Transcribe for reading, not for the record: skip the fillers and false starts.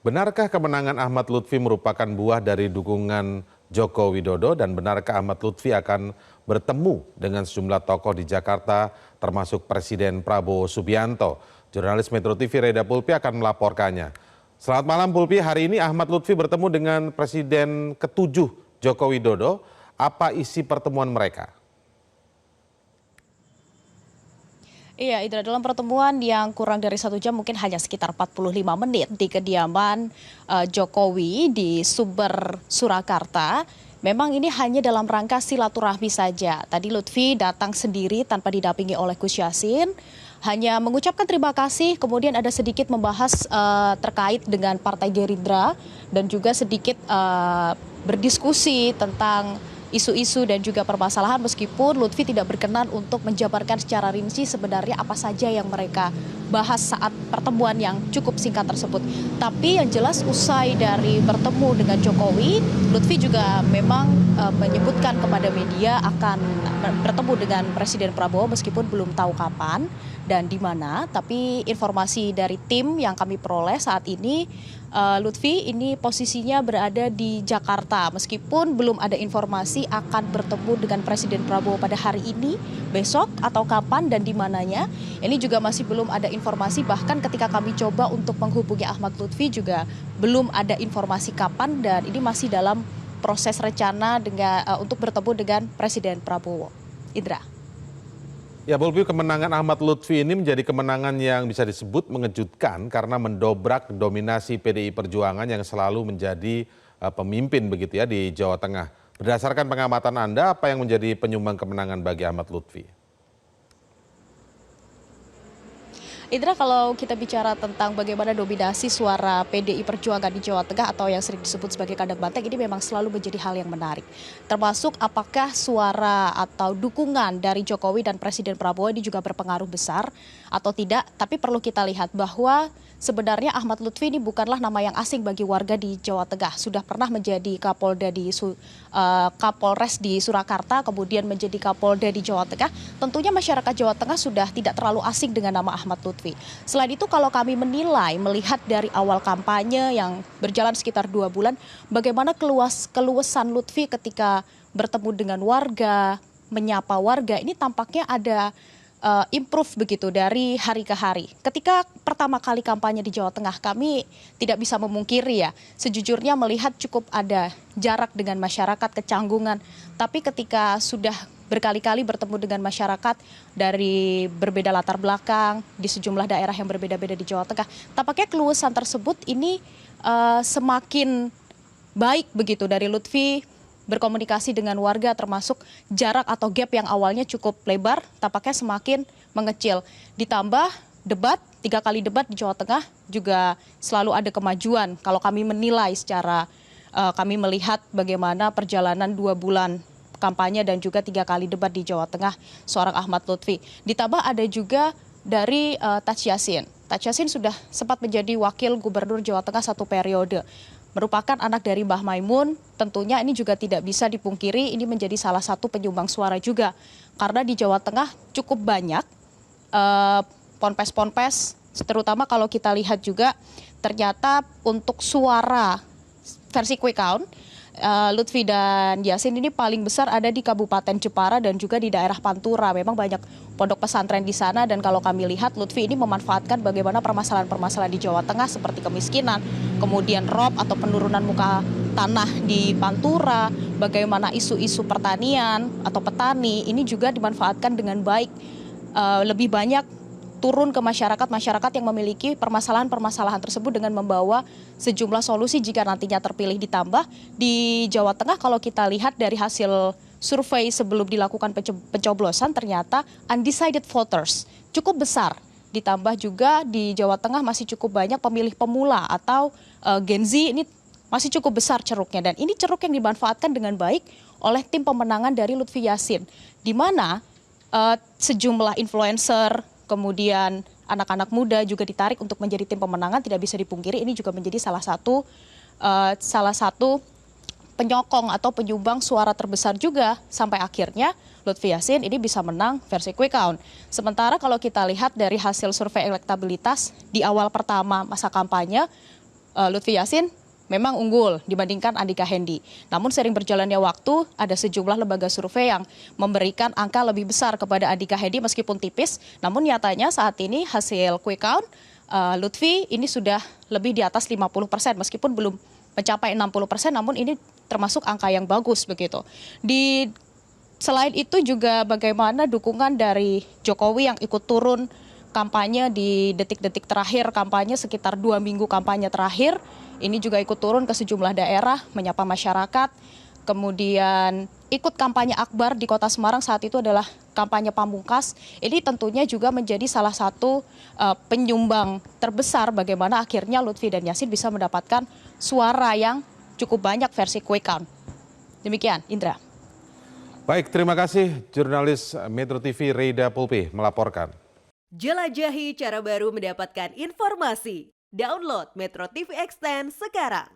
Benarkah kemenangan Ahmad Lutfi merupakan buah dari dukungan Joko Widodo dan benarkah Ahmad Lutfi akan bertemu dengan sejumlah tokoh di Jakarta termasuk Presiden Prabowo Subianto? Jurnalis Metro TV Reda Pulpi akan melaporkannya. Selamat malam Pulpi, hari ini Ahmad Lutfi bertemu dengan Presiden ke-7 Joko Widodo. Apa isi pertemuan mereka? Iya, Indra, dalam pertemuan yang kurang dari 1 jam, mungkin hanya sekitar 45 menit di kediaman Jokowi di Sumber, Surakarta. Memang ini hanya dalam rangka silaturahmi saja. Tadi Lutfi datang sendiri tanpa didampingi oleh Gus Yassin, hanya mengucapkan terima kasih, kemudian ada sedikit membahas terkait dengan Partai Gerindra dan juga sedikit berdiskusi tentang isu-isu dan juga permasalahan, meskipun Lutfi tidak berkenan untuk menjabarkan secara rinci sebenarnya apa saja yang mereka bahas saat pertemuan yang cukup singkat tersebut. Tapi yang jelas usai dari bertemu dengan Jokowi, Lutfi juga memang menyebutkan kepada media akan bertemu dengan Presiden Prabowo meskipun belum tahu kapan dan di mana. Tapi informasi dari tim yang kami peroleh saat ini, Lutfi ini posisinya berada di Jakarta meskipun belum ada informasi akan bertemu dengan Presiden Prabowo pada hari ini, besok atau kapan dan di mananya. Ini juga masih belum ada informasi, bahkan ketika kami coba untuk menghubungi Ahmad Lutfi juga belum ada informasi kapan dan ini masih dalam proses rencana untuk bertemu dengan Presiden Prabowo. Indra. Ya, Pulpi, kemenangan Ahmad Lutfi ini menjadi kemenangan yang bisa disebut mengejutkan karena mendobrak dominasi PDI Perjuangan yang selalu menjadi pemimpin begitu ya di Jawa Tengah. Berdasarkan pengamatan Anda, apa yang menjadi penyumbang kemenangan bagi Ahmad Lutfi? Indra, kalau kita bicara tentang bagaimana dominasi suara PDI Perjuangan di Jawa Tengah atau yang sering disebut sebagai kandang banteng, ini memang selalu menjadi hal yang menarik. Termasuk apakah suara atau dukungan dari Jokowi dan Presiden Prabowo ini juga berpengaruh besar atau tidak. Tapi perlu kita lihat bahwa sebenarnya Ahmad Lutfi ini bukanlah nama yang asing bagi warga di Jawa Tengah. Sudah pernah menjadi Kapolres di Surakarta, kemudian menjadi Kapolda di Jawa Tengah. Tentunya masyarakat Jawa Tengah sudah tidak terlalu asing dengan nama Ahmad Lutfi. Selain itu, kalau kami menilai, melihat dari awal kampanye yang berjalan sekitar 2 bulan, bagaimana keluasan Lutfi ketika bertemu dengan warga, menyapa warga, ini tampaknya ada improve begitu dari hari ke hari. Ketika pertama kali kampanye di Jawa Tengah, kami tidak bisa memungkiri ya, sejujurnya melihat cukup ada jarak dengan masyarakat, kecanggungan. Tapi ketika sudah berkali-kali bertemu dengan masyarakat dari berbeda latar belakang di sejumlah daerah yang berbeda-beda di Jawa Tengah, tampaknya keluasan tersebut ini semakin baik begitu dari Lutfi berkomunikasi dengan warga, termasuk jarak atau gap yang awalnya cukup lebar tampaknya semakin mengecil. Ditambah debat, 3 kali debat di Jawa Tengah juga selalu ada kemajuan. Kalau kami menilai secara kami melihat bagaimana perjalanan 2 bulan kampanye dan juga 3 kali debat di Jawa Tengah seorang Ahmad Lutfi. Ditambah ada juga dari Taj Yassin. Taj Yassin sudah sempat menjadi wakil gubernur Jawa Tengah 1 periode. Merupakan anak dari Mbah Maimun, tentunya ini juga tidak bisa dipungkiri, ini menjadi salah satu penyumbang suara juga. Karena di Jawa Tengah cukup banyak ponpes-ponpes, terutama kalau kita lihat juga ternyata untuk suara versi quick count, Lutfi dan Yassin ini paling besar ada di Kabupaten Jepara dan juga di daerah Pantura. Memang banyak pondok pesantren di sana dan kalau kami lihat Lutfi ini memanfaatkan bagaimana permasalahan-permasalahan di Jawa Tengah seperti kemiskinan, kemudian rob atau penurunan muka tanah di Pantura, bagaimana isu-isu pertanian atau petani ini juga dimanfaatkan dengan baik. Lebih banyak turun ke masyarakat yang memiliki permasalahan-permasalahan tersebut dengan membawa sejumlah solusi jika nantinya terpilih. Ditambah di Jawa Tengah kalau kita lihat dari hasil survei sebelum dilakukan pencoblosan ternyata undecided voters cukup besar. Ditambah juga di Jawa Tengah masih cukup banyak pemilih pemula atau Gen Z, ini masih cukup besar ceruknya dan ini ceruk yang dimanfaatkan dengan baik oleh tim pemenangan dari Lutfi Yassin, di mana sejumlah influencer kemudian anak-anak muda juga ditarik untuk menjadi tim pemenangan. Tidak bisa dipungkiri ini juga menjadi salah satu penyokong atau penyumbang suara terbesar juga sampai akhirnya Lutfi Yassin ini bisa menang versi quick count. Sementara kalau kita lihat dari hasil survei elektabilitas di awal pertama masa kampanye, Lutfi Yassin memang unggul dibandingkan Andika Hendi. Namun sering berjalannya waktu, ada sejumlah lembaga survei yang memberikan angka lebih besar kepada Andika Hendi meskipun tipis. Namun nyatanya saat ini hasil quick count, Lutfi ini sudah lebih di atas 50% meskipun belum mencapai 60%, namun ini termasuk angka yang bagus begitu. Selain itu juga bagaimana dukungan dari Jokowi yang ikut turun kampanye di detik-detik terakhir kampanye, sekitar 2 minggu kampanye terakhir. Ini juga ikut turun ke sejumlah daerah, menyapa masyarakat. Kemudian ikut kampanye akbar di Kota Semarang, saat itu adalah kampanye pamungkas. Ini tentunya juga menjadi salah satu penyumbang terbesar bagaimana akhirnya Lutfi dan Yassin bisa mendapatkan suara yang cukup banyak versi quick count. Demikian, Indra. Baik, terima kasih jurnalis Metro TV Reida Pulpi melaporkan. Jelajahi cara baru mendapatkan informasi. Download Metro TV Extend sekarang.